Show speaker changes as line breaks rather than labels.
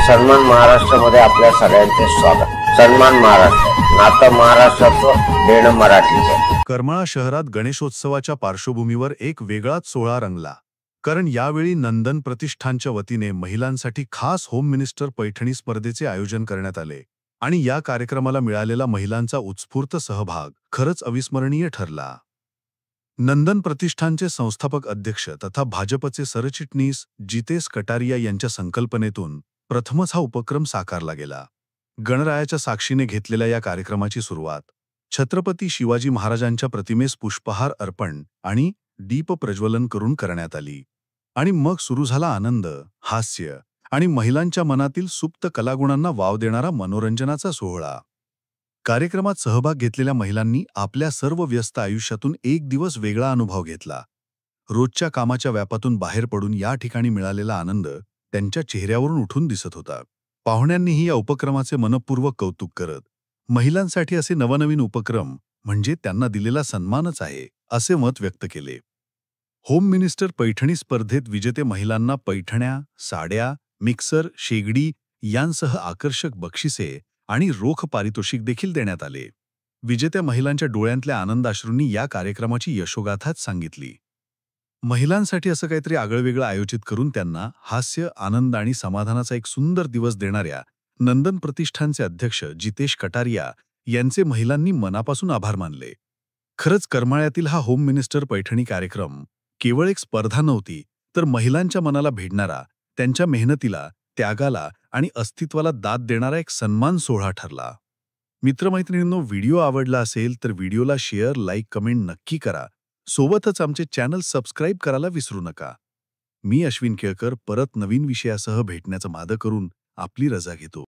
सन्मान महाराष्ट्रामध्ये आपल्या सगळ्यांचे स्वागत। सन्मान महाराष्ट्र, नातं महाराष्ट्राचं, देणं मराठीचं।
करमाळा शहरात गणेशोत्सवाच्या पार्श्वभूमीवर एक वेगळाच सोहळा रंगला, कारण यावेळी नंदन प्रतिष्ठानच्या वतीने महिलांसाठी खास होम मिनिस्टर पैठणी स्पर्धेचे आयोजन करण्यात आले आणि या कार्यक्रमाला मिळालेला महिलांचा उत्स्फूर्त सहभाग खरंच अविस्मरणीय ठरला। नंदन प्रतिष्ठानचे संस्थापक अध्यक्ष तथा भाजपचे सरचिटणीस जितेश कटारिया यांच्या संकल्पनेतून प्रथमच हा उपक्रम साकारला गेला। गणरायाच्या साक्षीने घेतलेल्या या कार्यक्रमाची सुरुवात छत्रपती शिवाजी महाराजांच्या प्रतिमेस पुष्पहार अर्पण आणि दीप प्रज्वलन करून करण्यात आली आणि मग सुरू झाला आनंद, हास्य आणि महिलांच्या मनातील सुप्त कलागुणांना वाव देणारा मनोरंजनाचा सोहळा। कार्यक्रमात सहभाग घेतलेल्या महिलांनी आपल्या सर्व व्यस्त आयुष्यातून एक दिवस वेगळा अनुभव घेतला। रोजच्या कामाच्या व्यापातून बाहेर पडून या ठिकाणी मिळालेला आनंद त्यांच्या चेहऱ्यावरून उठून दिसत होता। पाहुण्यांनीही या उपक्रमाचे मनपूर्वक कौतुक करत महिलांसाठी असे नवनवीन उपक्रम म्हणजे त्यांना दिलेला सन्मानच आहे असे मत व्यक्त केले। होम मिनिस्टर पैठणी स्पर्धेत विजेते महिलांना पैठण्या, साड्या, मिक्सर, शेगडी यांसह आकर्षक बक्षिसे आणि रोख पारितोषिक देखील देण्यात आले। विजेत्या महिलांच्या डोळ्यांतल्या आनंदाश्रूंनी या कार्यक्रमाची यशोगाथाच सांगितली। महिलांसाठी असं काहीतरी आगळंवेगळं आयोजित करून त्यांना हास्य, आनंद आणि समाधानाचा एक सुंदर दिवस देणाऱ्या नंदन प्रतिष्ठानचे अध्यक्ष जितेश कटारिया यांचे महिलांनी मनापासून आभार मानले। खरंच करमाळ्यातील हा होम मिनिस्टर पैठणी कार्यक्रम केवळ एक स्पर्धा नव्हती, तर महिलांच्या मनाला भिडणारा, त्यांच्या मेहनतीला, त्यागाला आणि अस्तित्वाला दाद देणारा एक सन्मान सोहळा ठरला। मित्रमैत्रिणींनो, व्हिडिओ आवडला असेल तर व्हिडिओला शेअर, लाईक, कमेंट नक्की करा। सोबतच आमचे चॅनल सबस्क्राईब करायला विसरू नका। मी अश्विन केळकर परत नवीन विषयासह भेटण्याचा माद करून आपली रजा घेतो।